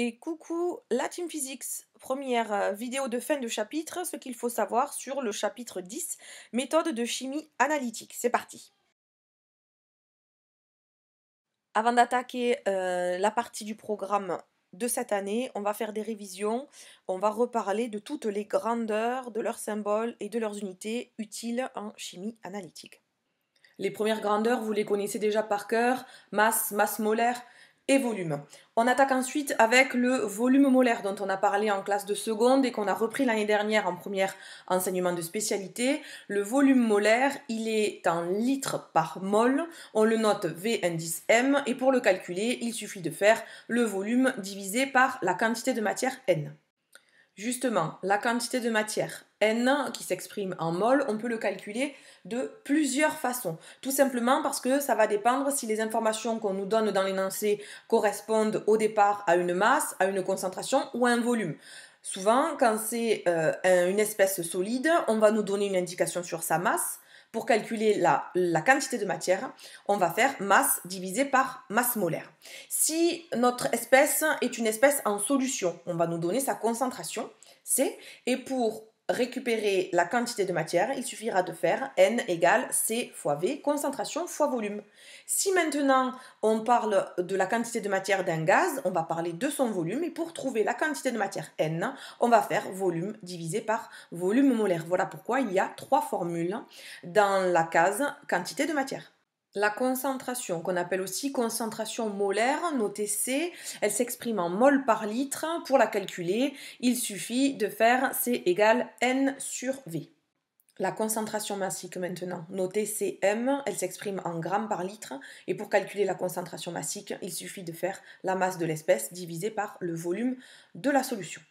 Et coucou la Team Physics, première vidéo de fin de chapitre, ce qu'il faut savoir sur le chapitre 10, méthode de chimie analytique. C'est parti. Avant d'attaquer la partie du programme de cette année, on va faire des révisions, on va reparler de toutes les grandeurs, de leurs symboles et de leurs unités utiles en chimie analytique. Les premières grandeurs, vous les connaissez déjà par cœur, masse, masse molaire et volume. On attaque ensuite avec le volume molaire dont on a parlé en classe de seconde et qu'on a repris l'année dernière en premier enseignement de spécialité. Le volume molaire, il est en litres par mol. On le note V indice M et pour le calculer, il suffit de faire le volume divisé par la quantité de matière N. Justement, la quantité de matière N, qui s'exprime en mol, on peut le calculer de plusieurs façons. Tout simplement parce que ça va dépendre si les informations qu'on nous donne dans l'énoncé correspondent au départ à une masse, à une concentration ou à un volume. Souvent, quand c'est une espèce solide, on va nous donner une indication sur sa masse. Pour calculer la quantité de matière, on va faire masse divisée par masse molaire. Si notre espèce est une espèce en solution, on va nous donner sa concentration, C, et pour récupérer la quantité de matière, il suffira de faire N égale C fois V, concentration fois volume. Si maintenant on parle de la quantité de matière d'un gaz, on va parler de son volume, et pour trouver la quantité de matière N, on va faire volume divisé par volume molaire. Voilà pourquoi il y a trois formules dans la case quantité de matière. La concentration, qu'on appelle aussi concentration molaire, notée C, elle s'exprime en mol par litre. Pour la calculer, il suffit de faire C égale N sur V. La concentration massique maintenant, notée Cm, elle s'exprime en grammes par litre. Et pour calculer la concentration massique, il suffit de faire la masse de l'espèce divisée par le volume de la solution.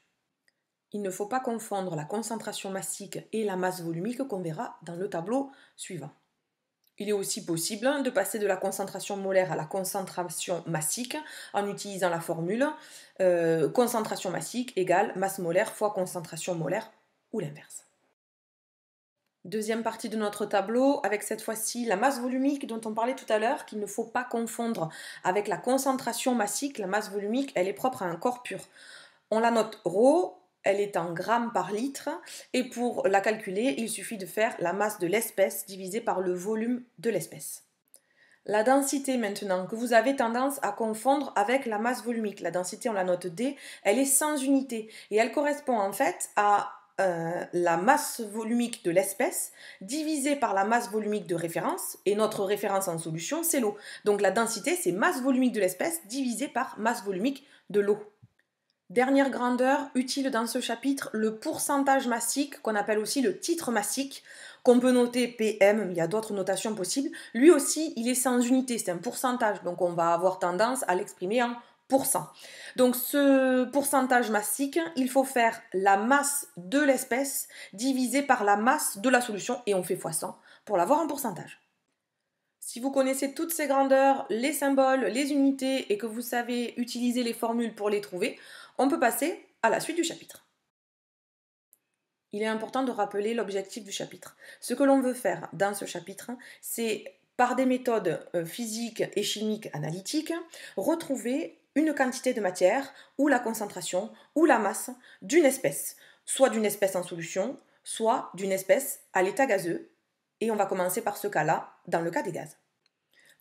Il ne faut pas confondre la concentration massique et la masse volumique qu'on verra dans le tableau suivant. Il est aussi possible de passer de la concentration molaire à la concentration massique en utilisant la formule concentration massique égale masse molaire fois concentration molaire ou l'inverse. Deuxième partie de notre tableau, avec cette fois-ci la masse volumique dont on parlait tout à l'heure, qu'il ne faut pas confondre avec la concentration massique. La masse volumique, elle est propre à un corps pur. On la note ρ, elle est en grammes par litre, et pour la calculer, il suffit de faire la masse de l'espèce divisée par le volume de l'espèce. La densité maintenant, que vous avez tendance à confondre avec la masse volumique. La densité, on la note D, elle est sans unité, et elle correspond en fait à la masse volumique de l'espèce divisée par la masse volumique de référence, et notre référence en solution, c'est l'eau. Donc la densité, c'est masse volumique de l'espèce divisée par masse volumique de l'eau. Dernière grandeur utile dans ce chapitre, le pourcentage massique, qu'on appelle aussi le titre massique, qu'on peut noter PM, mais il y a d'autres notations possibles. Lui aussi, il est sans unité, c'est un pourcentage, donc on va avoir tendance à l'exprimer en pourcent. Donc ce pourcentage massique, il faut faire la masse de l'espèce divisée par la masse de la solution, et on fait fois 100 pour l'avoir en pourcentage. Si vous connaissez toutes ces grandeurs, les symboles, les unités et que vous savez utiliser les formules pour les trouver, on peut passer à la suite du chapitre. Il est important de rappeler l'objectif du chapitre. Ce que l'on veut faire dans ce chapitre, c'est par des méthodes physiques et chimiques analytiques, retrouver une quantité de matière ou la concentration ou la masse d'une espèce, soit d'une espèce en solution, soit d'une espèce à l'état gazeux. Et on va commencer par ce cas-là, dans le cas des gaz.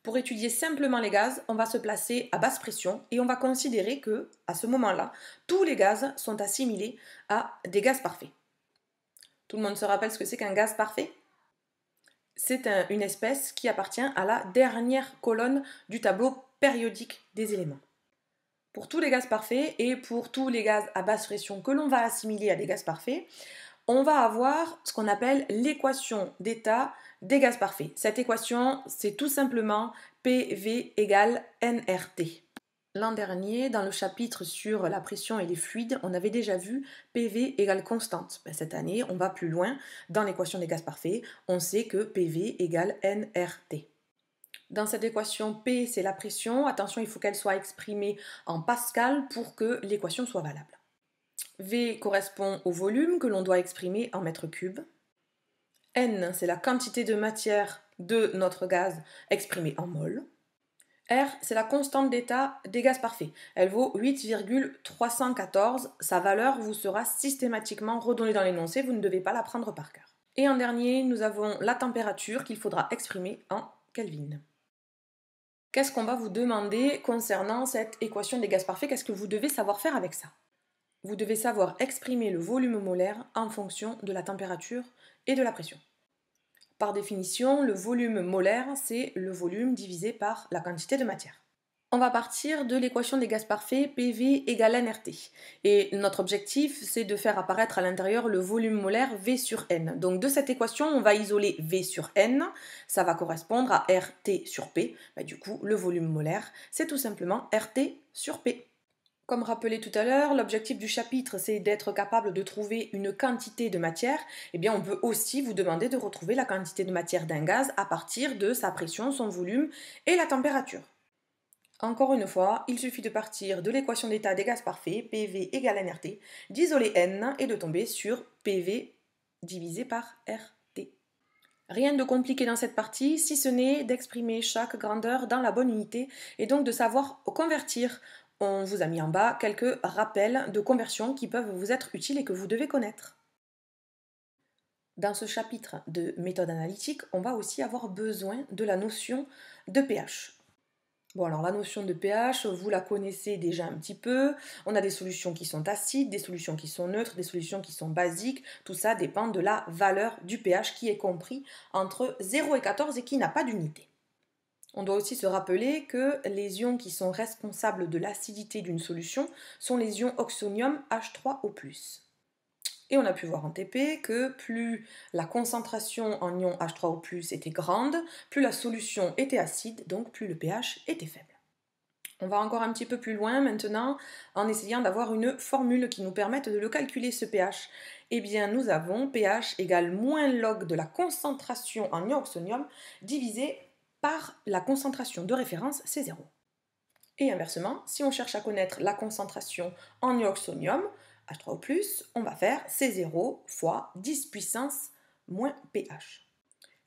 Pour étudier simplement les gaz, on va se placer à basse pression et on va considérer que, à ce moment-là, tous les gaz sont assimilés à des gaz parfaits. Tout le monde se rappelle ce que c'est qu'un gaz parfait? C'est une espèce qui appartient à la dernière colonne du tableau périodique des éléments. Pour tous les gaz parfaits et pour tous les gaz à basse pression que l'on va assimiler à des gaz parfaits, on va avoir ce qu'on appelle l'équation d'état des gaz parfaits. Cette équation, c'est tout simplement PV égale nRT. L'an dernier, dans le chapitre sur la pression et les fluides, on avait déjà vu PV égale constante. Cette année, on va plus loin. Dans l'équation des gaz parfaits, on sait que PV égale nRT. Dans cette équation, P, c'est la pression. Attention, il faut qu'elle soit exprimée en pascal pour que l'équation soit valable. V correspond au volume que l'on doit exprimer en mètres cubes. N, c'est la quantité de matière de notre gaz exprimée en mol. R, c'est la constante d'état des gaz parfaits. Elle vaut 8,314. Sa valeur vous sera systématiquement redonnée dans l'énoncé, vous ne devez pas la prendre par cœur. Et en dernier, nous avons la température qu'il faudra exprimer en Kelvin. Qu'est-ce qu'on va vous demander concernant cette équation des gaz parfaits? Qu'est-ce que vous devez savoir faire avec ça? Vous devez savoir exprimer le volume molaire en fonction de la température et de la pression. Par définition, le volume molaire, c'est le volume divisé par la quantité de matière. On va partir de l'équation des gaz parfaits PV égale nRT. Et notre objectif, c'est de faire apparaître à l'intérieur le volume molaire V sur N. Donc de cette équation, on va isoler V sur N. Ça va correspondre à RT sur P. Du coup, le volume molaire, c'est tout simplement RT sur P. Comme rappelé tout à l'heure, l'objectif du chapitre, c'est d'être capable de trouver une quantité de matière. Eh bien, on peut aussi vous demander de retrouver la quantité de matière d'un gaz à partir de sa pression, son volume et la température. Encore une fois, il suffit de partir de l'équation d'état des gaz parfaits, PV égale nRT, d'isoler N et de tomber sur PV divisé par RT. Rien de compliqué dans cette partie, si ce n'est d'exprimer chaque grandeur dans la bonne unité et donc de savoir convertir. On vous a mis en bas quelques rappels de conversion qui peuvent vous être utiles et que vous devez connaître. Dans ce chapitre de méthode analytique, on va aussi avoir besoin de la notion de pH. Bon, alors la notion de pH, vous la connaissez déjà un petit peu. On a des solutions qui sont acides, des solutions qui sont neutres, des solutions qui sont basiques. Tout ça dépend de la valeur du pH qui est compris entre 0 et 14 et qui n'a pas d'unité. On doit aussi se rappeler que les ions qui sont responsables de l'acidité d'une solution sont les ions oxonium H3O+. Et on a pu voir en TP que plus la concentration en ion H3O+, était grande, plus la solution était acide, donc plus le pH était faible. On va encore un petit peu plus loin maintenant en essayant d'avoir une formule qui nous permette de le calculer ce pH. Eh bien, nous avons pH égale moins log de la concentration en ion oxonium divisé par la concentration de référence, c'est 0. Et inversement, si on cherche à connaître la concentration en ion oxonium, H3O+, on va faire C0 fois 10 puissance moins pH.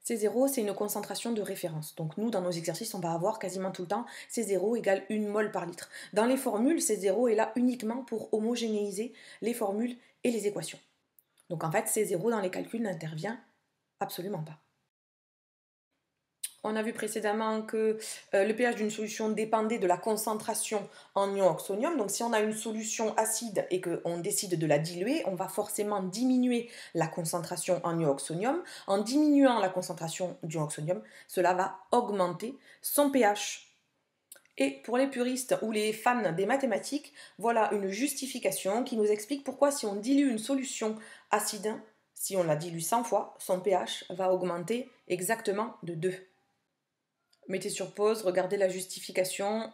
C0, c'est une concentration de référence. Donc nous, dans nos exercices, on va avoir quasiment tout le temps C0 égale 1 mol par litre. Dans les formules, C0 est là uniquement pour homogénéiser les formules et les équations. Donc en fait, C0 dans les calculs n'intervient absolument pas. On a vu précédemment que le pH d'une solution dépendait de la concentration en ion oxonium. Donc si on a une solution acide et qu'on décide de la diluer, on va forcément diminuer la concentration en ion oxonium. En diminuant la concentration d'ion oxonium, cela va augmenter son pH. Et pour les puristes ou les fans des mathématiques, voilà une justification qui nous explique pourquoi si on dilue une solution acide, si on la dilue 100 fois, son pH va augmenter exactement de 2. Mettez sur pause, regardez la justification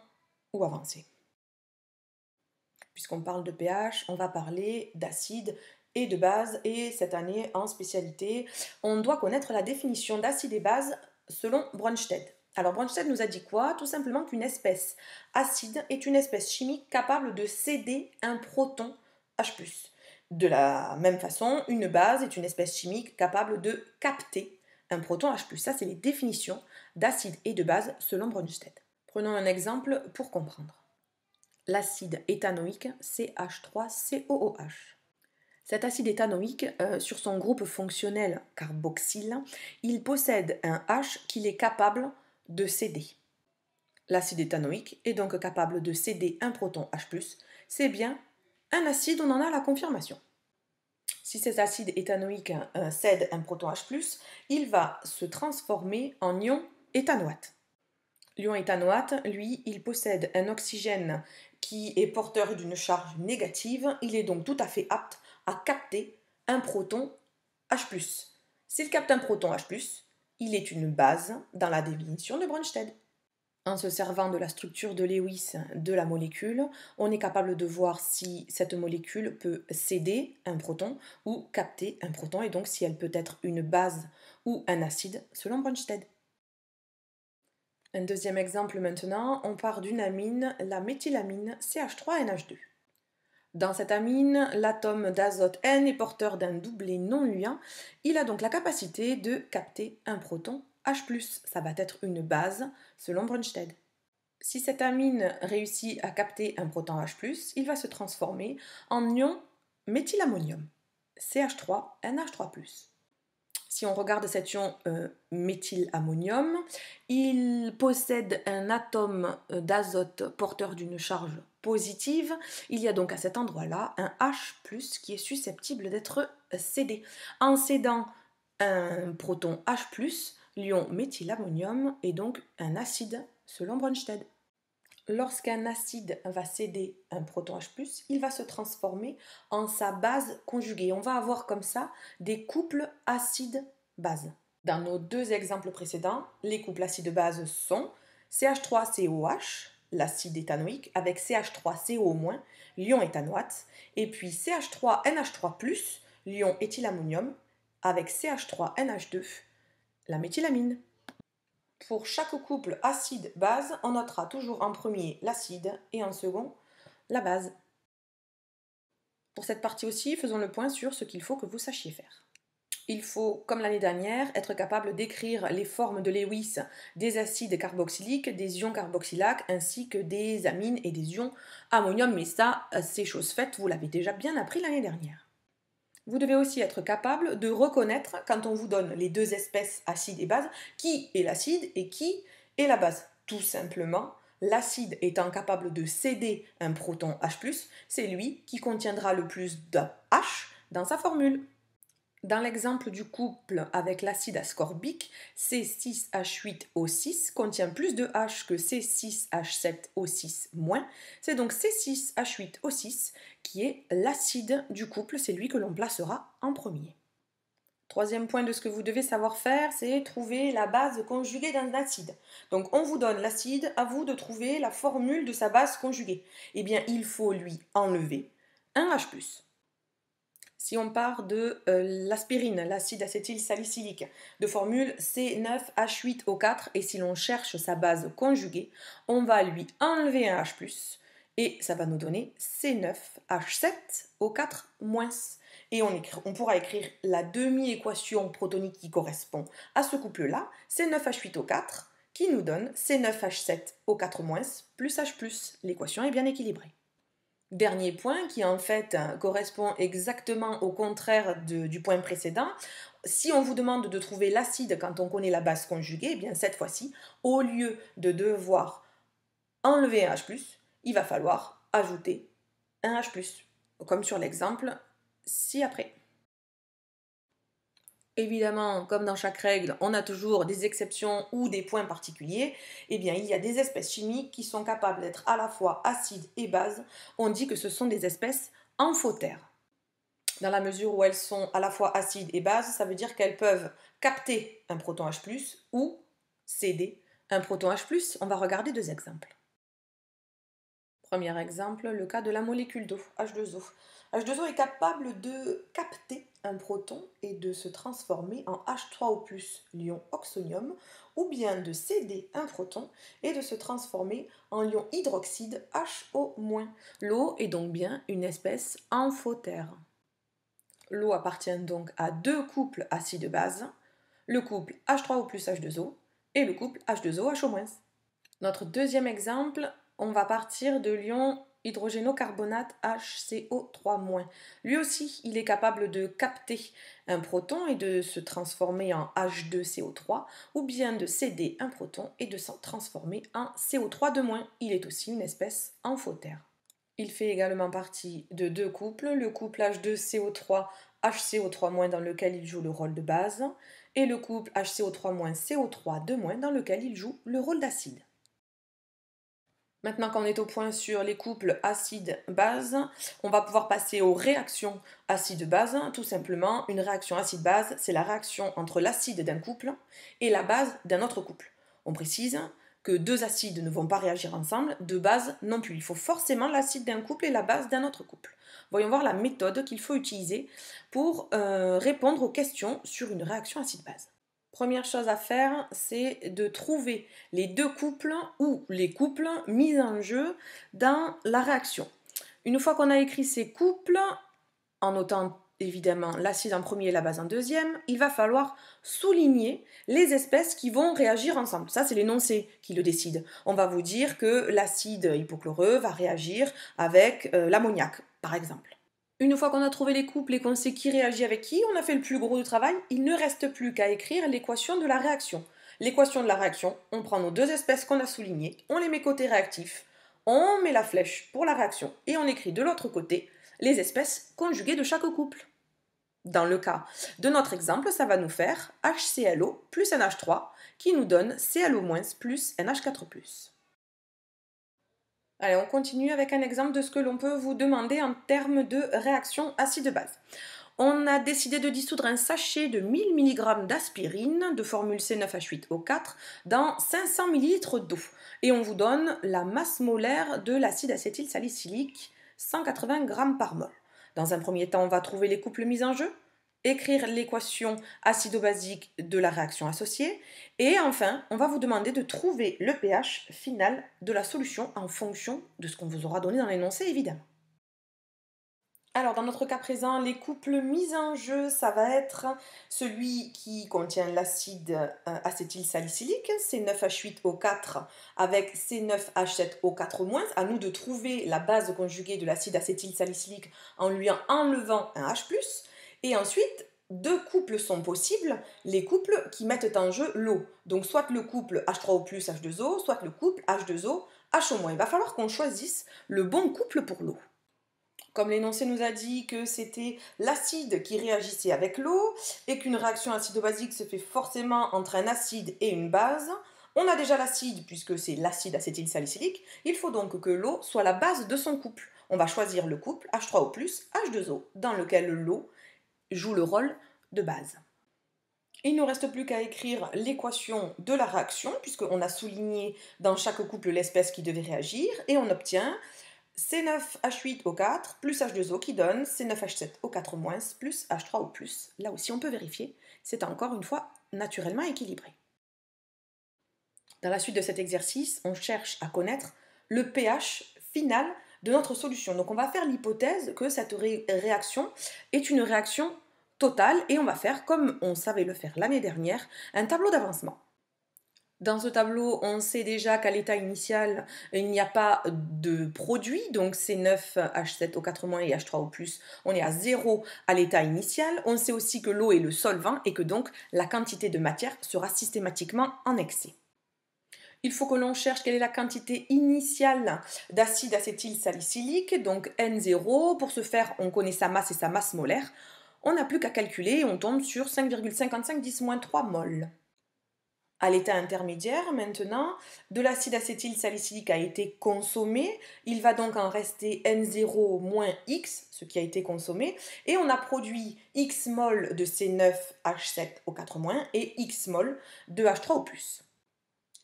ou avancez. Puisqu'on parle de pH, on va parler d'acide et de base. Et cette année, en spécialité, on doit connaître la définition d'acide et base selon Brønsted. Alors Brønsted nous a dit quoi? Tout simplement qu'une espèce acide est une espèce chimique capable de céder un proton H+. De la même façon, une base est une espèce chimique capable de capter un proton H+. Ça, c'est les définitions d'acide et de base selon Brønsted. Prenons un exemple pour comprendre. L'acide éthanoïque CH3COOH. Cet acide éthanoïque, sur son groupe fonctionnel carboxyle, il possède un H qu'il est capable de céder. L'acide éthanoïque est donc capable de céder un proton H+, c'est bien un acide, on en a la confirmation. Si cet acide éthanoïque cède un proton H+, il va se transformer en ion éthanoate. L'ion éthanoate, lui, il possède un oxygène qui est porteur d'une charge négative, il est donc tout à fait apte à capter un proton H+. S'il capte un proton H+, il est une base dans la définition de Brønsted. En se servant de la structure de Lewis de la molécule, on est capable de voir si cette molécule peut céder un proton ou capter un proton, et donc si elle peut être une base ou un acide, selon Brønsted. Un deuxième exemple maintenant, on part d'une amine, la méthylamine CH3NH2. Dans cette amine, l'atome d'azote N est porteur d'un doublet non luant. Il a donc la capacité de capter un proton H+. Ça va être une base selon Brønsted. Si cette amine réussit à capter un proton H+, il va se transformer en ion méthylammonium, CH3NH3+. Si on regarde cet ion méthylammonium, il possède un atome d'azote porteur d'une charge positive. Il y a donc à cet endroit-là un H+, qui est susceptible d'être cédé. En cédant un proton H+, l'ion méthylammonium est donc un acide selon Brønsted. Lorsqu'un acide va céder un proton H+, il va se transformer en sa base conjuguée. On va avoir comme ça des couples acide-base. Dans nos deux exemples précédents, les couples acide-base sont CH3COH, l'acide éthanoïque, avec CH3CO-, l'ion éthanoate, et puis CH3NH3+, l'ion éthylammonium, avec CH3NH2, la méthylamine. Pour chaque couple acide-base, on notera toujours en premier l'acide et en second la base. Pour cette partie aussi, faisons le point sur ce qu'il faut que vous sachiez faire. Il faut, comme l'année dernière, être capable d'écrire les formes de Lewis des acides carboxyliques, des ions carboxylaques, ainsi que des amines et des ions ammonium, mais ça, c'est chose faite, vous l'avez déjà bien appris l'année dernière. Vous devez aussi être capable de reconnaître, quand on vous donne les deux espèces acide et base, qui est l'acide et qui est la base. Tout simplement, l'acide étant capable de céder un proton H+, c'est lui qui contiendra le plus de H dans sa formule. Dans l'exemple du couple avec l'acide ascorbique, C6H8O6 contient plus de H que C6H7O6-. C'est donc C6H8O6 qui est l'acide du couple, c'est lui que l'on placera en premier. Troisième point de ce que vous devez savoir faire, c'est trouver la base conjuguée d'un acide. Donc on vous donne l'acide, à vous de trouver la formule de sa base conjuguée. Eh bien, il faut lui enlever un H+. Si on part de l'aspirine, l'acide acétylsalicylique, de formule C9H8O4, et si l'on cherche sa base conjuguée, on va lui enlever un H+, et ça va nous donner C9H7O4-. Et on pourra écrire la demi-équation protonique qui correspond à ce couple-là, C9H8O4, qui nous donne C9H7O4- plus H+. L'équation est bien équilibrée. Dernier point qui en fait correspond exactement au contraire du point précédent. Si on vous demande de trouver l'acide quand on connaît la base conjuguée, eh bien cette fois-ci, au lieu de devoir enlever un H+, il va falloir ajouter un H+, comme sur l'exemple ci-après. Évidemment, comme dans chaque règle, on a toujours des exceptions ou des points particuliers. Eh bien, il y a des espèces chimiques qui sont capables d'être à la fois acides et bases. On dit que ce sont des espèces amphotères. Dans la mesure où elles sont à la fois acides et bases, ça veut dire qu'elles peuvent capter un proton H+, ou céder un proton H+. On va regarder deux exemples. Premier exemple, le cas de la molécule d'eau, H2O. H2O est capable de capter un proton et de se transformer en H3O+, l'ion oxonium, ou bien de céder un proton et de se transformer en l'ion hydroxyde HO-. L'eau est donc bien une espèce amphotère. L'eau appartient donc à deux couples acide-base, le couple H3O plus H2O et le couple H2O HO-. Notre deuxième exemple, on va partir de l'ion hydrogénocarbonate HCO3-. Lui aussi, il est capable de capter un proton et de se transformer en H2CO3, ou bien de céder un proton et de s'en transformer en CO3-. Il est aussi une espèce amphotère. Il fait également partie de deux couples, le couple H2CO3 HCO3- dans lequel il joue le rôle de base, et le couple HCO3- CO3-, dans lequel il joue le rôle d'acide. Maintenant qu'on est au point sur les couples acide-base, on va pouvoir passer aux réactions acide-base. Tout simplement, une réaction acide-base, c'est la réaction entre l'acide d'un couple et la base d'un autre couple. On précise que deux acides ne vont pas réagir ensemble, deux bases non plus. Il faut forcément l'acide d'un couple et la base d'un autre couple. Voyons voir la méthode qu'il faut utiliser pour répondre aux questions sur une réaction acide-base. Première chose à faire, c'est de trouver les deux couples ou les couples mis en jeu dans la réaction. Une fois qu'on a écrit ces couples, en notant évidemment l'acide en premier et la base en deuxième, il va falloir souligner les espèces qui vont réagir ensemble. Ça, c'est l'énoncé qui le décide. On va vous dire que l'acide hypochloreux va réagir avec l'ammoniac, par exemple. Une fois qu'on a trouvé les couples et qu'on sait qui réagit avec qui, on a fait le plus gros du travail, il ne reste plus qu'à écrire l'équation de la réaction. L'équation de la réaction, on prend nos deux espèces qu'on a soulignées, on les met côté réactif, on met la flèche pour la réaction et on écrit de l'autre côté les espèces conjuguées de chaque couple. Dans le cas de notre exemple, ça va nous faire HClO plus NH3 qui nous donne ClO- plus NH4+. Allez, on continue avec un exemple de ce que l'on peut vous demander en termes de réaction acide-base. On a décidé de dissoudre un sachet de 1000 mg d'aspirine de formule C9H8O4 dans 500 ml d'eau. Et on vous donne la masse molaire de l'acide acétylsalicylique, 180 g par mol. Dans un premier temps, on va trouver les couples mis en jeu, écrire l'équation acido-basique de la réaction associée, et enfin, on va vous demander de trouver le pH final de la solution en fonction de ce qu'on vous aura donné dans l'énoncé, évidemment. Alors, dans notre cas présent, les couples mis en jeu, ça va être celui qui contient l'acide acétylsalicylique, C9H8O4 avec C9H7O4-. À nous de trouver la base conjuguée de l'acide acétylsalicylique en lui enlevant un H+. Et ensuite, deux couples sont possibles, les couples qui mettent en jeu l'eau. Donc, soit le couple H3O+, H2O, soit le couple H2O, HO-. Il va falloir qu'on choisisse le bon couple pour l'eau. Comme l'énoncé nous a dit que c'était l'acide qui réagissait avec l'eau et qu'une réaction acido-basique se fait forcément entre un acide et une base, on a déjà l'acide puisque c'est l'acide acétylsalicylique, il faut donc que l'eau soit la base de son couple. On va choisir le couple H3O+, H2O, dans lequel l'eau joue le rôle de base. Il ne nous reste plus qu'à écrire l'équation de la réaction, puisqu'on a souligné dans chaque couple l'espèce qui devait réagir, et on obtient C9H8O4 plus H2O qui donne C9H7O4- plus H3O+. Là aussi, on peut vérifier, c'est encore une fois naturellement équilibré. Dans la suite de cet exercice, on cherche à connaître le pH final de notre solution. Donc on va faire l'hypothèse que cette réaction est une réaction totale et on va faire, comme on savait le faire l'année dernière, un tableau d'avancement. Dans ce tableau, on sait déjà qu'à l'état initial, il n'y a pas de produit, donc C9H7O4- et H3O+, on est à 0 à l'état initial. On sait aussi que l'eau est le solvant et que donc la quantité de matière sera systématiquement en excès. Il faut que l'on cherche quelle est la quantité initiale d'acide acétylsalicylique, donc N0. Pour ce faire, on connaît sa masse et sa masse molaire. On n'a plus qu'à calculer et on tombe sur 5,55 10-3 mol. À l'état intermédiaire, maintenant, de l'acide acétylsalicylique a été consommé. Il va donc en rester N0 moins X, ce qui a été consommé. Et on a produit X mol de C9H7O4- et X mol de H3O+.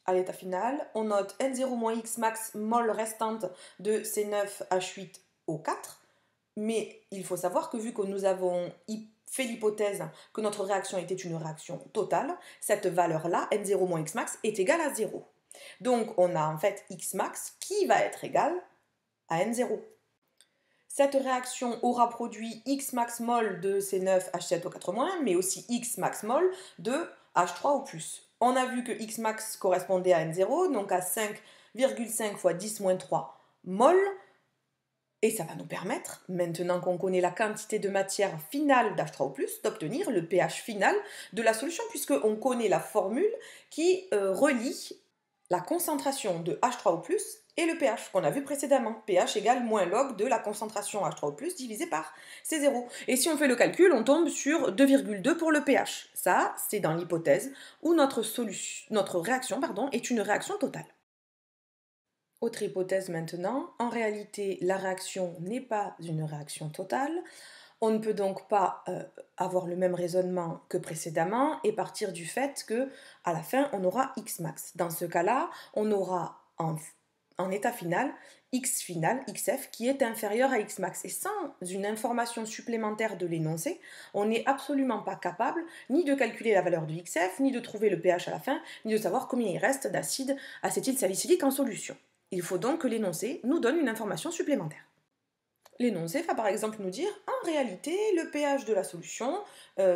À l'état final, on note N0 moins X max mol restante de C9H8O4. Mais il faut savoir que vu que nous avons fait l'hypothèse que notre réaction était une réaction totale, cette valeur-là, N0 moins X max, est égale à 0. Donc on a en fait X max qui va être égal à N0. Cette réaction aura produit X max mol de C9H7O4-, mais aussi X max mol de H3O+. On a vu que X max correspondait à N0, donc à 5,5 fois 10-3 mol. Et ça va nous permettre, maintenant qu'on connaît la quantité de matière finale d'H3O+, d'obtenir le pH final de la solution, puisqu'on connaît la formule qui relie la concentration de H3O+, et le pH qu'on a vu précédemment. pH égale moins log de la concentration H3O+, divisé par C0. Et si on fait le calcul, on tombe sur 2,2 pour le pH. Ça, c'est dans l'hypothèse où notre réaction est une réaction totale. Autre hypothèse maintenant, en réalité la réaction n'est pas une réaction totale, on ne peut donc pas avoir le même raisonnement que précédemment et partir du fait que à la fin on aura X max. Dans ce cas-là, on aura en état final X final, XF, qui est inférieur à X max. Et sans une information supplémentaire de l'énoncé, on n'est absolument pas capable ni de calculer la valeur de XF, ni de trouver le pH à la fin, ni de savoir combien il reste d'acide acétylsalicylique en solution. Il faut donc que l'énoncé nous donne une information supplémentaire. L'énoncé va par exemple nous dire, en réalité, le pH de la solution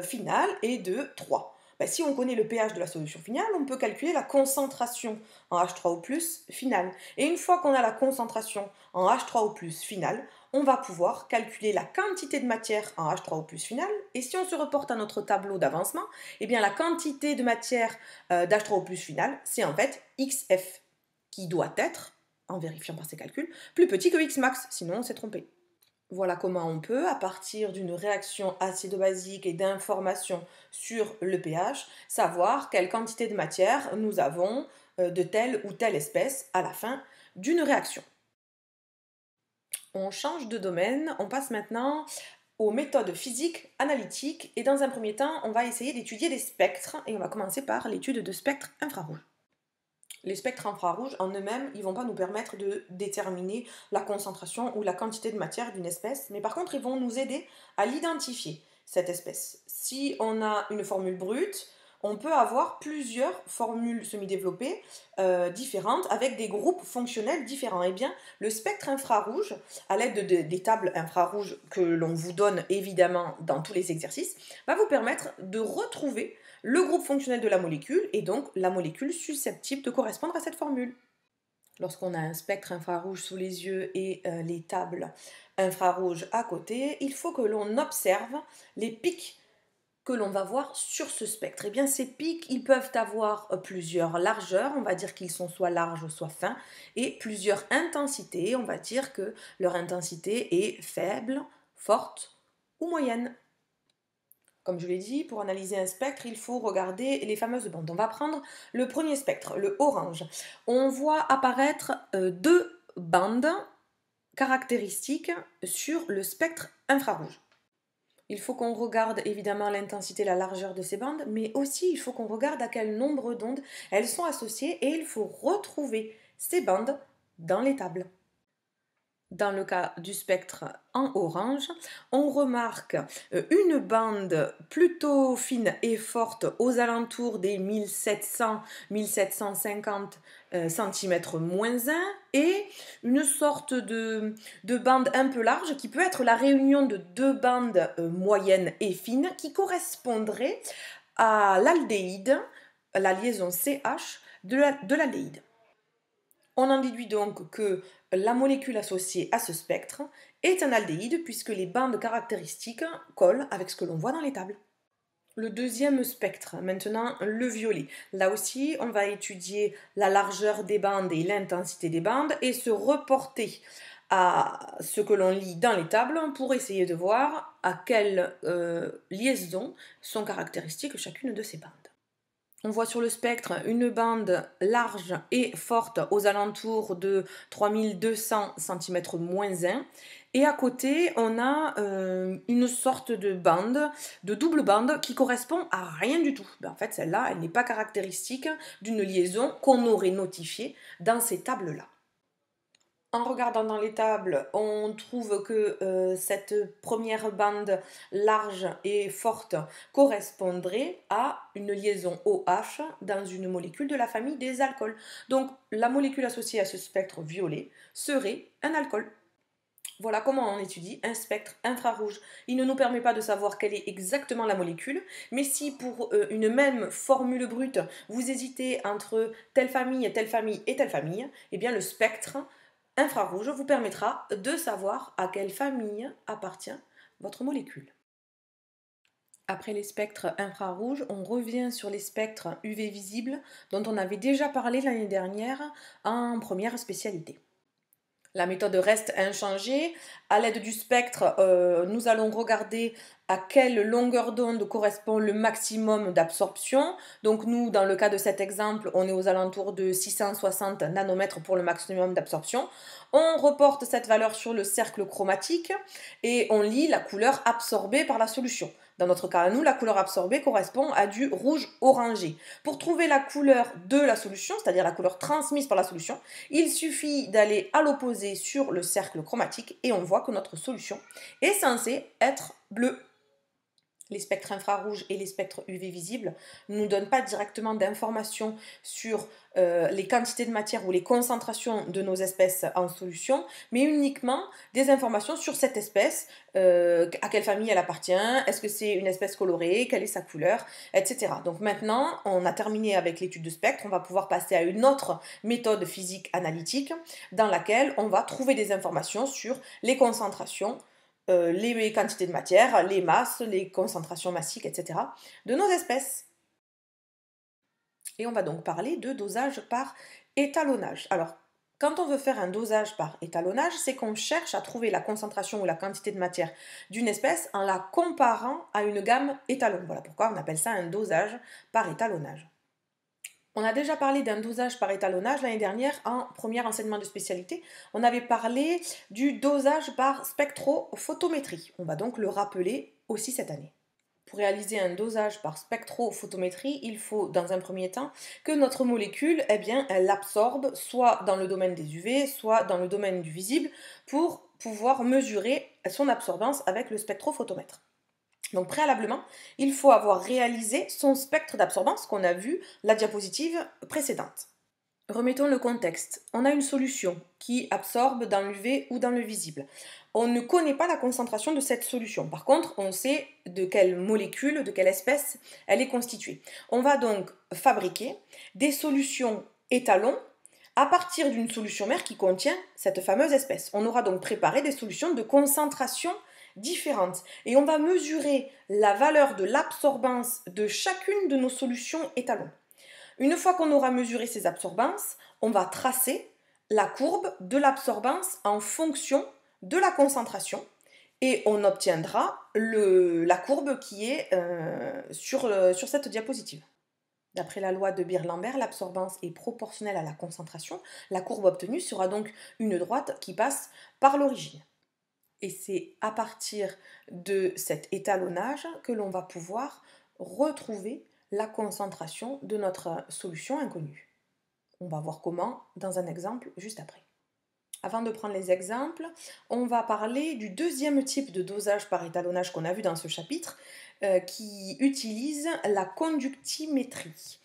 finale est de 3. Ben, si on connaît le pH de la solution finale, on peut calculer la concentration en H3O+, finale. Et une fois qu'on a la concentration en H3O+, finale, on va pouvoir calculer la quantité de matière en H3O+, finale. Et si on se reporte à notre tableau d'avancement, eh bien la quantité de matière d'H3O+, finale, c'est en fait XF, qui doit être, en vérifiant par ses calculs, plus petit que Xmax, sinon on s'est trompé. Voilà comment on peut, à partir d'une réaction acido-basique et d'informations sur le pH, savoir quelle quantité de matière nous avons de telle ou telle espèce à la fin d'une réaction. On change de domaine, on passe maintenant aux méthodes physiques analytiques et dans un premier temps, on va essayer d'étudier des spectres et on va commencer par l'étude de spectres infrarouges. Les spectres infrarouges, en eux-mêmes, ils ne vont pas nous permettre de déterminer la concentration ou la quantité de matière d'une espèce, mais par contre, ils vont nous aider à l'identifier, cette espèce. Si on a une formule brute, on peut avoir plusieurs formules semi-développées différentes avec des groupes fonctionnels différents. Eh bien, le spectre infrarouge, à l'aide des tables infrarouges que l'on vous donne évidemment dans tous les exercices, va vous permettre de retrouver le groupe fonctionnel de la molécule et donc la molécule susceptible de correspondre à cette formule. Lorsqu'on a un spectre infrarouge sous les yeux et les tables infrarouges à côté, il faut que l'on observe les pics que l'on va voir sur ce spectre. Et bien ces pics, ils peuvent avoir plusieurs largeurs, on va dire qu'ils sont soit larges, soit fins, et plusieurs intensités, on va dire que leur intensité est faible, forte ou moyenne. Comme je l'ai dit, pour analyser un spectre, il faut regarder les fameuses bandes. On va prendre le premier spectre, le orange. On voit apparaître deux bandes caractéristiques sur le spectre infrarouge. Il faut qu'on regarde évidemment l'intensité, la largeur de ces bandes, mais aussi il faut qu'on regarde à quel nombre d'ondes elles sont associées et il faut retrouver ces bandes dans les tables. Dans le cas du spectre en orange, on remarque une bande plutôt fine et forte aux alentours des 1700-1750 cm-1 et une sorte de bande un peu large qui peut être la réunion de deux bandes moyennes et fines qui correspondraient à l'aldéhyde, la liaison CH de l'aldéhyde. On en déduit donc que la molécule associée à ce spectre est un aldéhyde puisque les bandes caractéristiques collent avec ce que l'on voit dans les tables. Le deuxième spectre, maintenant le violet. Là aussi, on va étudier la largeur des bandes et l'intensité des bandes et se reporter à ce que l'on lit dans les tables pour essayer de voir à quelle liaison sont caractéristiques chacune de ces bandes. On voit sur le spectre une bande large et forte aux alentours de 3200 cm-1 et à côté on a une sorte de bande, de double bande qui correspond à rien du tout. En fait celle-là elle n'est pas caractéristique d'une liaison qu'on aurait notifiée dans ces tables-là. En regardant dans les tables, on trouve que cette première bande large et forte correspondrait à une liaison OH dans une molécule de la famille des alcools. Donc la molécule associée à ce spectre violet serait un alcool. Voilà comment on étudie un spectre infrarouge. Il ne nous permet pas de savoir quelle est exactement la molécule, mais si pour une même formule brute, vous hésitez entre telle famille et telle famille et telle famille, eh bien le spectre infrarouge vous permettra de savoir à quelle famille appartient votre molécule. Après les spectres infrarouges, on revient sur les spectres UV visibles dont on avait déjà parlé l'année dernière en première spécialité. La méthode reste inchangée. À l'aide du spectre, nous allons regarder à quelle longueur d'onde correspond le maximum d'absorption. Donc nous, dans le cas de cet exemple, on est aux alentours de 660 nanomètres pour le maximum d'absorption. On reporte cette valeur sur le cercle chromatique et on lit la couleur absorbée par la solution. Dans notre cas à nous, la couleur absorbée correspond à du rouge orangé. Pour trouver la couleur de la solution, c'est-à-dire la couleur transmise par la solution, il suffit d'aller à l'opposé sur le cercle chromatique et on voit que notre solution est censée être bleue. Les spectres infrarouges et les spectres UV visibles ne nous donnent pas directement d'informations sur les quantités de matière ou les concentrations de nos espèces en solution, mais uniquement des informations sur cette espèce, à quelle famille elle appartient, est-ce que c'est une espèce colorée, quelle est sa couleur, etc. Donc maintenant, on a terminé avec l'étude de spectre, on va pouvoir passer à une autre méthode physique analytique dans laquelle on va trouver des informations sur les concentrations, les quantités de matière, les masses, les concentrations massiques, etc. de nos espèces. Et on va donc parler de dosage par étalonnage. Alors, quand on veut faire un dosage par étalonnage, c'est qu'on cherche à trouver la concentration ou la quantité de matière d'une espèce en la comparant à une gamme étalon. Voilà pourquoi on appelle ça un dosage par étalonnage. On a déjà parlé d'un dosage par étalonnage l'année dernière en premier enseignement de spécialité. On avait parlé du dosage par spectrophotométrie. On va donc le rappeler aussi cette année. Pour réaliser un dosage par spectrophotométrie, il faut dans un premier temps que notre molécule, elle absorbe soit dans le domaine des UV, soit dans le domaine du visible pour pouvoir mesurer son absorbance avec le spectrophotomètre. Donc préalablement, il faut avoir réalisé son spectre d'absorbance qu'on a vu la diapositive précédente. Remettons le contexte. On a une solution qui absorbe dans l'UV ou dans le visible. On ne connaît pas la concentration de cette solution. Par contre, on sait de quelle molécule, de quelle espèce elle est constituée. On va donc fabriquer des solutions étalons à partir d'une solution mère qui contient cette fameuse espèce. On aura donc préparé des solutions de concentration différentes et on va mesurer la valeur de l'absorbance de chacune de nos solutions étalons. Une fois qu'on aura mesuré ces absorbances, on va tracer la courbe de l'absorbance en fonction de la concentration et on obtiendra la courbe qui est sur cette diapositive. D'après la loi de Beer-Lambert, l'absorbance est proportionnelle à la concentration. La courbe obtenue sera donc une droite qui passe par l'origine. Et c'est à partir de cet étalonnage que l'on va pouvoir retrouver la concentration de notre solution inconnue. On va voir comment dans un exemple juste après. Avant de prendre les exemples, on va parler du deuxième type de dosage par étalonnage qu'on a vu dans ce chapitre, qui utilise la conductimétrie.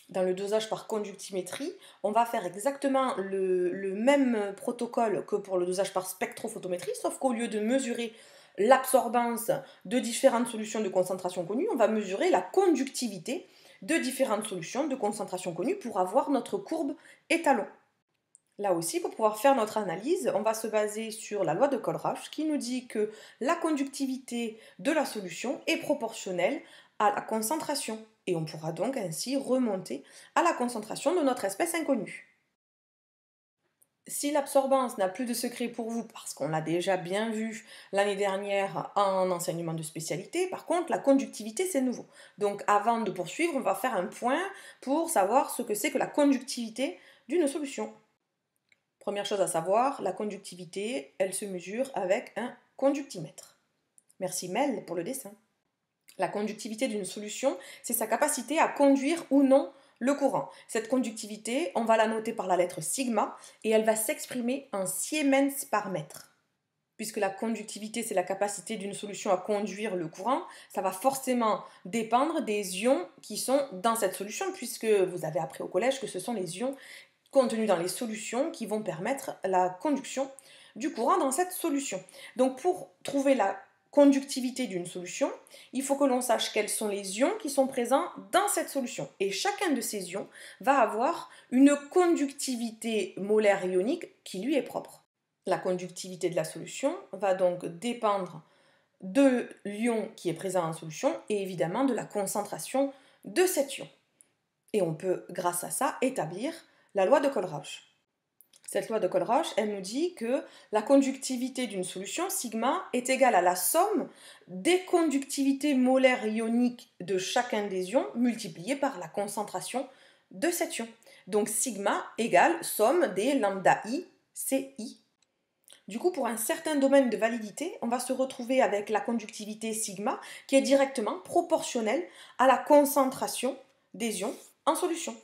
Dans le dosage par conductimétrie, on va faire exactement le même protocole que pour le dosage par spectrophotométrie, sauf qu'au lieu de mesurer l'absorbance de différentes solutions de concentration connues, on va mesurer la conductivité de différentes solutions de concentration connues pour avoir notre courbe étalon. Là aussi, pour pouvoir faire notre analyse, on va se baser sur la loi de Kohlraasch qui nous dit que la conductivité de la solution est proportionnelle à la concentration. Et on pourra donc ainsi remonter à la concentration de notre espèce inconnue. Si l'absorbance n'a plus de secret pour vous, parce qu'on l'a déjà bien vu l'année dernière en enseignement de spécialité, par contre, la conductivité, c'est nouveau. Donc avant de poursuivre, on va faire un point pour savoir ce que c'est que la conductivité d'une solution. Première chose à savoir, la conductivité, elle se mesure avec un conductimètre. Merci Mel pour le dessin. La conductivité d'une solution, c'est sa capacité à conduire ou non le courant. Cette conductivité, on va la noter par la lettre sigma et elle va s'exprimer en siemens par mètre. Puisque la conductivité, c'est la capacité d'une solution à conduire le courant, ça va forcément dépendre des ions qui sont dans cette solution, puisque vous avez appris au collège que ce sont les ions contenus dans les solutions qui vont permettre la conduction du courant dans cette solution. Donc pour trouver la conductivité d'une solution, il faut que l'on sache quels sont les ions qui sont présents dans cette solution. Et chacun de ces ions va avoir une conductivité molaire ionique qui lui est propre. La conductivité de la solution va donc dépendre de l'ion qui est présent en solution et évidemment de la concentration de cet ion. Et on peut, grâce à ça, établir la loi de Kohlraasch. Cette loi de Kohlraasch, elle nous dit que la conductivité d'une solution, sigma, est égale à la somme des conductivités molaires ioniques de chacun des ions multipliées par la concentration de cet ion. Donc sigma égale somme des lambda I, Ci. Du coup, pour un certain domaine de validité, on va se retrouver avec la conductivité sigma qui est directement proportionnelle à la concentration des ions en solution.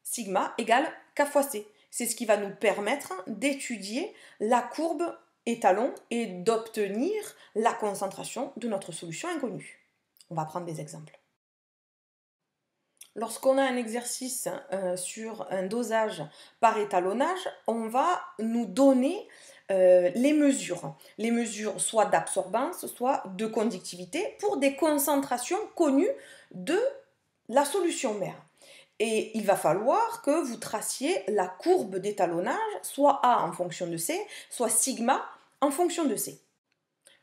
Sigma égale K fois C. C'est ce qui va nous permettre d'étudier la courbe étalon et d'obtenir la concentration de notre solution inconnue. On va prendre des exemples. Lorsqu'on a un exercice sur un dosage par étalonnage, on va nous donner les mesures soit d'absorbance, soit de conductivité pour des concentrations connues de la solution mère. Et il va falloir que vous traciez la courbe d'étalonnage, soit A en fonction de C, soit sigma en fonction de C.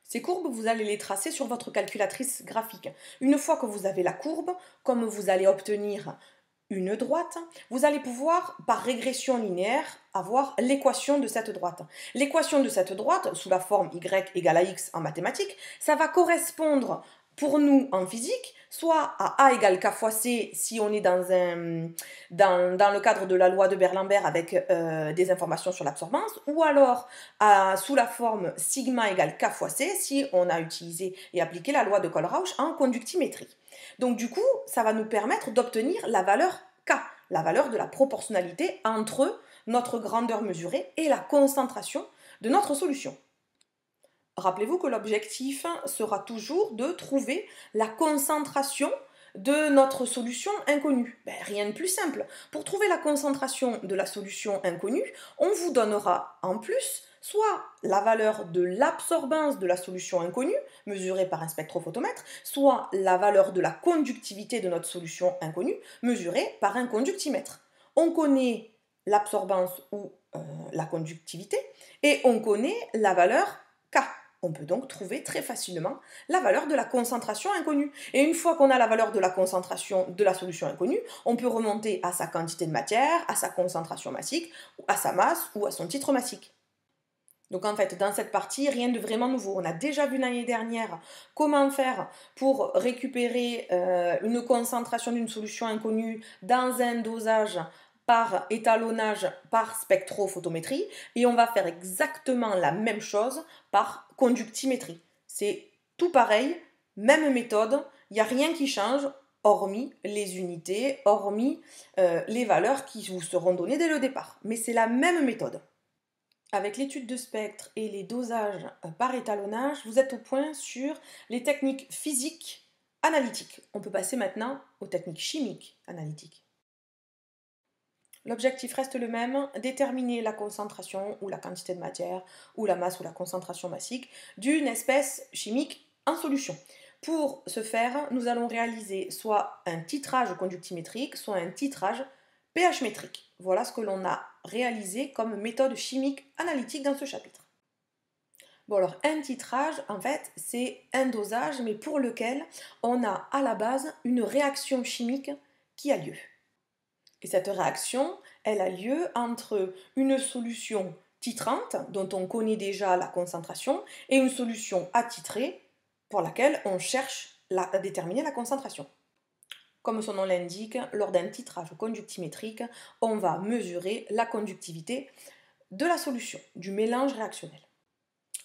Ces courbes, vous allez les tracer sur votre calculatrice graphique. Une fois que vous avez la courbe, comme vous allez obtenir une droite, vous allez pouvoir, par régression linéaire, avoir l'équation de cette droite. L'équation de cette droite, sous la forme y égale à x en mathématiques, ça va correspondre pour nous en physique, soit à A égale K fois C si on est dans le cadre de la loi de Berlambert avec des informations sur l'absorbance, ou alors sous la forme sigma égale K fois C si on a utilisé et appliqué la loi de Kohlrausch en conductimétrie. Donc du coup, ça va nous permettre d'obtenir la valeur K, la valeur de la proportionnalité entre notre grandeur mesurée et la concentration de notre solution. Rappelez-vous que l'objectif sera toujours de trouver la concentration de notre solution inconnue. Rien de plus simple. Pour trouver la concentration de la solution inconnue, on vous donnera en plus soit la valeur de l'absorbance de la solution inconnue, mesurée par un spectrophotomètre, soit la valeur de la conductivité de notre solution inconnue, mesurée par un conductimètre. On connaît l'absorbance ou la conductivité et on connaît la valeur K. On peut donc trouver très facilement la valeur de la concentration inconnue. Et une fois qu'on a la valeur de la concentration de la solution inconnue, on peut remonter à sa quantité de matière, à sa concentration massique, à sa masse ou à son titre massique. Donc en fait, dans cette partie, rien de vraiment nouveau. On a déjà vu l'année dernière comment faire pour récupérer une concentration d'une solution inconnue dans un dosage par étalonnage, par spectrophotométrie, et on va faire exactement la même chose par conductimétrie. C'est tout pareil, même méthode, il n'y a rien qui change, hormis les unités, hormis les valeurs qui vous seront données dès le départ. Mais c'est la même méthode. Avec l'étude de spectre et les dosages par étalonnage, vous êtes au point sur les techniques physiques analytiques. On peut passer maintenant aux techniques chimiques analytiques. L'objectif reste le même, déterminer la concentration ou la quantité de matière ou la masse ou la concentration massique d'une espèce chimique en solution. Pour ce faire, nous allons réaliser soit un titrage conductimétrique, soit un titrage pH métrique. Voilà ce que l'on a réalisé comme méthode chimique analytique dans ce chapitre. Bon alors, un titrage, en fait, c'est un dosage, mais pour lequel on a à la base une réaction chimique qui a lieu. Et cette réaction, elle a lieu entre une solution titrante, dont on connaît déjà la concentration, et une solution attitrée, pour laquelle on cherche à déterminer la concentration. Comme son nom l'indique, lors d'un titrage conductimétrique, on va mesurer la conductivité de la solution, du mélange réactionnel.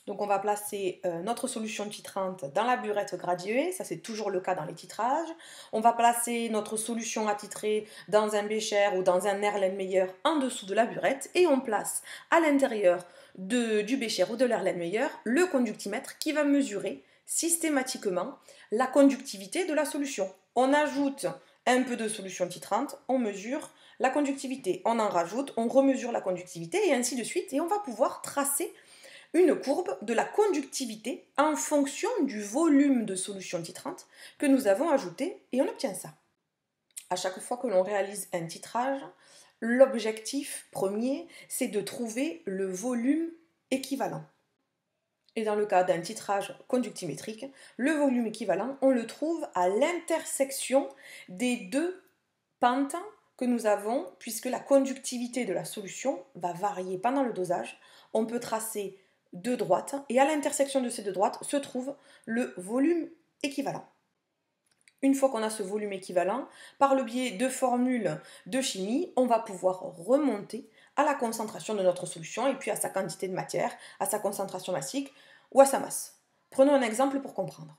Donc on va placer notre solution titrante dans la burette graduée, ça c'est toujours le cas dans les titrages. On va placer notre solution attitrée dans un bécher ou dans un Erlenmeyer en dessous de la burette et on place à l'intérieur du bécher ou de l'Erlenmeyer le conductimètre qui va mesurer systématiquement la conductivité de la solution. On ajoute un peu de solution titrante, on mesure la conductivité, on en rajoute, on remesure la conductivité et ainsi de suite et on va pouvoir tracer une courbe de la conductivité en fonction du volume de solution titrante que nous avons ajouté et on obtient ça. À chaque fois que l'on réalise un titrage, l'objectif premier, c'est de trouver le volume équivalent. Et dans le cas d'un titrage conductimétrique, le volume équivalent, on le trouve à l'intersection des deux pentes que nous avons, puisque la conductivité de la solution va varier pendant le dosage. On peut tracer deux droites, et à l'intersection de ces deux droites se trouve le volume équivalent. Une fois qu'on a ce volume équivalent, par le biais de formules de chimie, on va pouvoir remonter à la concentration de notre solution et puis à sa quantité de matière, à sa concentration massique ou à sa masse. Prenons un exemple pour comprendre.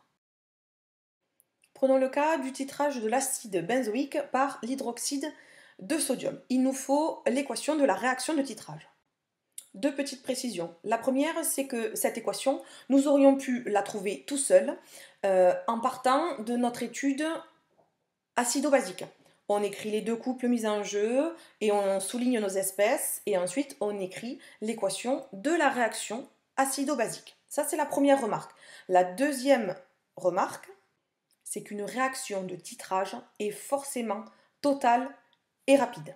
Prenons le cas du titrage de l'acide benzoïque par l'hydroxyde de sodium. Il nous faut l'équation de la réaction de titrage. Deux petites précisions. La première, c'est que cette équation, nous aurions pu la trouver tout seul en partant de notre étude acido-basique. On écrit les deux couples mis en jeu et on souligne nos espèces et ensuite on écrit l'équation de la réaction acido-basique. Ça, c'est la première remarque. La deuxième remarque, c'est qu'une réaction de titrage est forcément totale et rapide.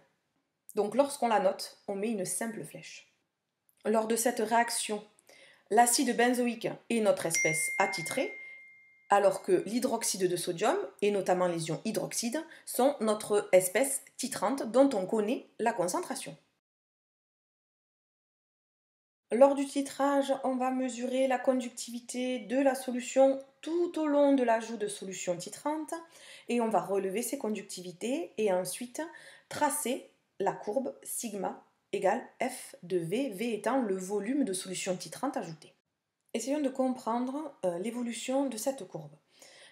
Donc lorsqu'on la note, on met une simple flèche. Lors de cette réaction, l'acide benzoïque est notre espèce attitrée, alors que l'hydroxyde de sodium, et notamment les ions hydroxyde, sont notre espèce titrante dont on connaît la concentration. Lors du titrage, on va mesurer la conductivité de la solution tout au long de l'ajout de solutions titrantes et on va relever ces conductivités et ensuite tracer la courbe sigma égale F de V, V étant le volume de solution titrante ajoutée. Essayons de comprendre l'évolution de cette courbe.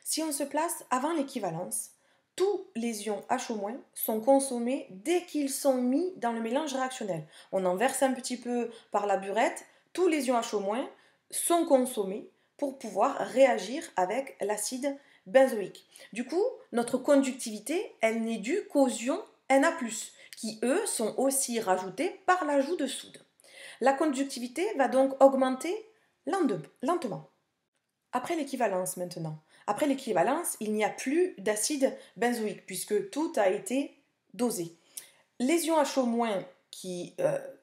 Si on se place avant l'équivalence, tous les ions HO- sont consommés dès qu'ils sont mis dans le mélange réactionnel. On en verse un petit peu par la burette, tous les ions HO- sont consommés pour pouvoir réagir avec l'acide benzoïque. Du coup, notre conductivité, elle n'est due qu'aux ions Na+, qui eux sont aussi rajoutés par l'ajout de soude. La conductivité va donc augmenter lentement. Après l'équivalence maintenant. Après l'équivalence, il n'y a plus d'acide benzoïque puisque tout a été dosé. Les ions HO- qui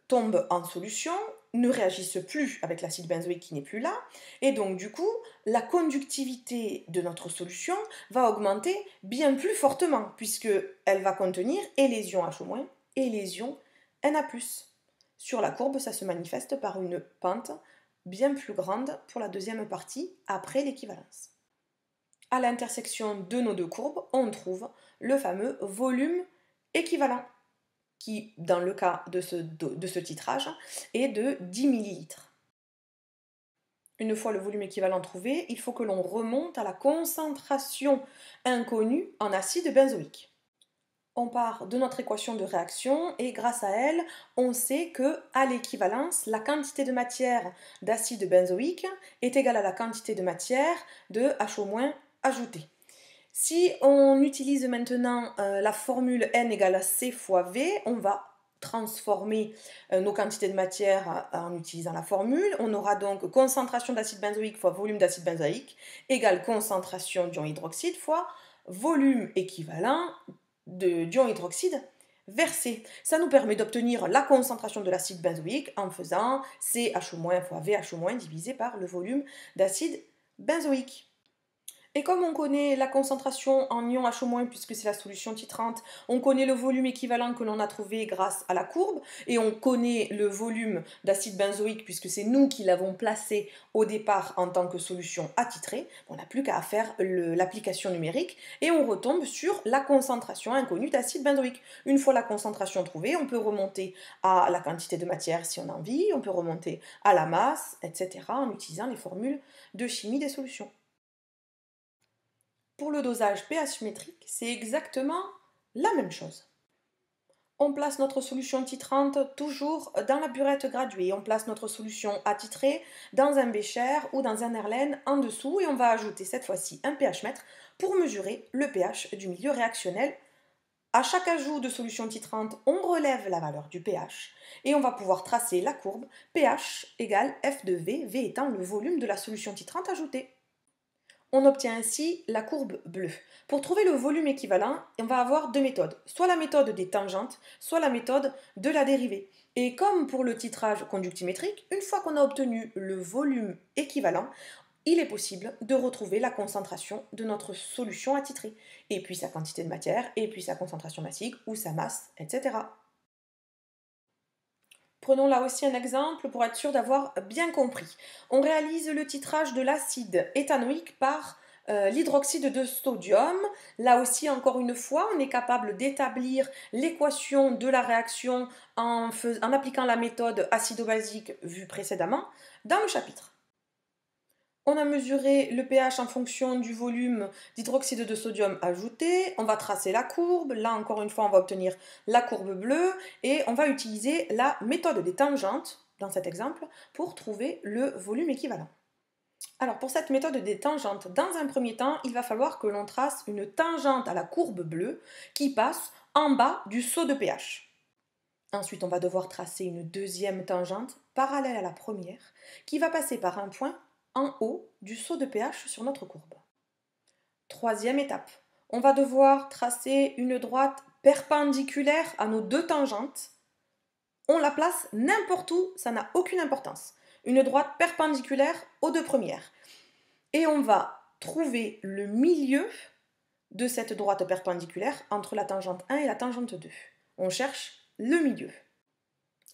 tombent en solution ne réagissent plus avec l'acide benzoïque qui n'est plus là et donc du coup la conductivité de notre solution va augmenter bien plus fortement puisqu'elle va contenir et les ions HO- et les ions Na+. Sur la courbe, ça se manifeste par une pente bien plus grande pour la deuxième partie après l'équivalence. À l'intersection de nos deux courbes, on trouve le fameux volume équivalent qui, dans le cas de ce titrage, est de 10 ml. Une fois le volume équivalent trouvé, il faut que l'on remonte à la concentration inconnue en acide benzoïque. On part de notre équation de réaction et grâce à elle, on sait que à l'équivalence, la quantité de matière d'acide benzoïque est égale à la quantité de matière de HO- ajouté. Si on utilise maintenant la formule N égale à C fois V, on va transformer nos quantités de matière en utilisant la formule. On aura donc concentration d'acide benzoïque fois volume d'acide benzoïque égale concentration d'ion hydroxyde fois volume équivalent d'ion hydroxyde versé. Ça nous permet d'obtenir la concentration de l'acide benzoïque en faisant CH- fois VH- divisé par le volume d'acide benzoïque. Et comme on connaît la concentration en ion H- puisque c'est la solution titrante, on connaît le volume équivalent que l'on a trouvé grâce à la courbe, et on connaît le volume d'acide benzoïque puisque c'est nous qui l'avons placé au départ en tant que solution attitrée, on n'a plus qu'à faire l'application numérique, et on retombe sur la concentration inconnue d'acide benzoïque. Une fois la concentration trouvée, on peut remonter à la quantité de matière si on a envie, on peut remonter à la masse, etc. en utilisant les formules de chimie des solutions. Pour le dosage pH métrique, c'est exactement la même chose. On place notre solution titrante toujours dans la burette graduée. On place notre solution attitrée dans un bécher ou dans un Erlen en dessous et on va ajouter cette fois-ci un pH mètre pour mesurer le pH du milieu réactionnel. À chaque ajout de solution titrante, on relève la valeur du pH et on va pouvoir tracer la courbe pH égale F de V, V étant le volume de la solution titrante ajoutée. On obtient ainsi la courbe bleue. Pour trouver le volume équivalent, on va avoir deux méthodes, soit la méthode des tangentes, soit la méthode de la dérivée. Et comme pour le titrage conductimétrique, une fois qu'on a obtenu le volume équivalent, il est possible de retrouver la concentration de notre solution attitrée, et puis sa quantité de matière, et puis sa concentration massique ou sa masse, etc. Prenons là aussi un exemple pour être sûr d'avoir bien compris. On réalise le titrage de l'acide éthanoïque par l'hydroxyde de sodium. Là aussi, encore une fois, on est capable d'établir l'équation de la réaction en appliquant la méthode acido-basique vue précédemment dans le chapitre. On a mesuré le pH en fonction du volume d'hydroxyde de sodium ajouté. On va tracer la courbe. Là, encore une fois, on va obtenir la courbe bleue et on va utiliser la méthode des tangentes. dans cet exemple, pour trouver le volume équivalent. Alors pour cette méthode des tangentes, dans un premier temps, il va falloir que l'on trace une tangente à la courbe bleue qui passe en bas du seau de pH. Ensuite, on va devoir tracer une deuxième tangente parallèle à la première qui va passer par un point en haut du seau de pH sur notre courbe. Troisième étape, on va devoir tracer une droite perpendiculaire à nos deux tangentes. On la place n'importe où, ça n'a aucune importance. Une droite perpendiculaire aux deux premières. Et on va trouver le milieu de cette droite perpendiculaire entre la tangente 1 et la tangente 2. On cherche le milieu.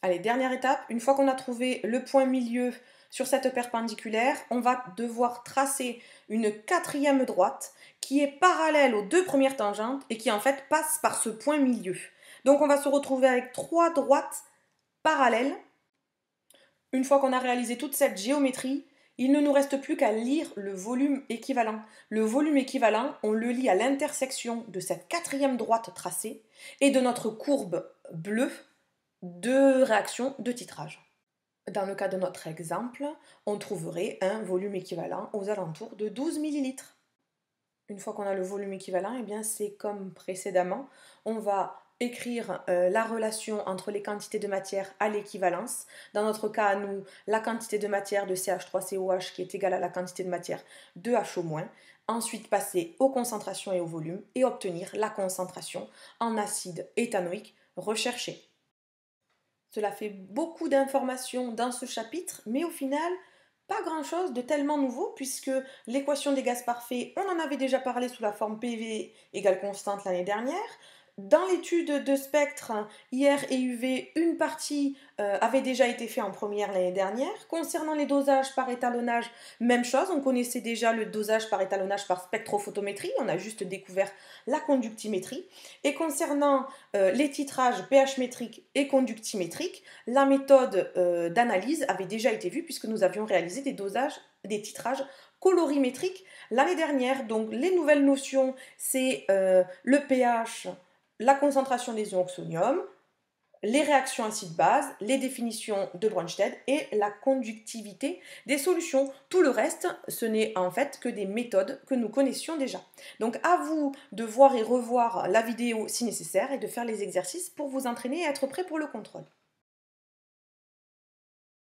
Allez, dernière étape, une fois qu'on a trouvé le point milieu sur cette perpendiculaire, on va devoir tracer une quatrième droite qui est parallèle aux deux premières tangentes et qui en fait passe par ce point milieu. Donc on va se retrouver avec trois droites parallèles. Une fois qu'on a réalisé toute cette géométrie, il ne nous reste plus qu'à lire le volume équivalent. Le volume équivalent, on le lit à l'intersection de cette quatrième droite tracée et de notre courbe bleue de réaction de titrage. Dans le cas de notre exemple, on trouverait un volume équivalent aux alentours de 12 ml. Une fois qu'on a le volume équivalent, eh bien c'est comme précédemment, on va écrire la relation entre les quantités de matière à l'équivalence. Dans notre cas, à nous, la quantité de matière de CH3COH qui est égale à la quantité de matière de HO-. Ensuite, passer aux concentrations et au volume et obtenir la concentration en acide éthanoïque recherchée. Cela fait beaucoup d'informations dans ce chapitre, mais au final, pas grand-chose de tellement nouveau, puisque l'équation des gaz parfaits, on en avait déjà parlé sous la forme PV égale constante l'année dernière. Dans l'étude de spectre IR et UV, une partie avait déjà été faite en première l'année dernière. Concernant les dosages par étalonnage, même chose, on connaissait déjà le dosage par étalonnage par spectrophotométrie, on a juste découvert la conductimétrie. Et concernant les titrages pH métrique et conductimétrique, la méthode d'analyse avait déjà été vue puisque nous avions réalisé des titrages colorimétriques l'année dernière. Donc les nouvelles notions, c'est le pH, la concentration des ions oxonium, les réactions acide-base, les définitions de Brønsted et la conductivité des solutions. Tout le reste, ce n'est en fait que des méthodes que nous connaissions déjà. Donc à vous de voir et revoir la vidéo si nécessaire et de faire les exercices pour vous entraîner et être prêt pour le contrôle.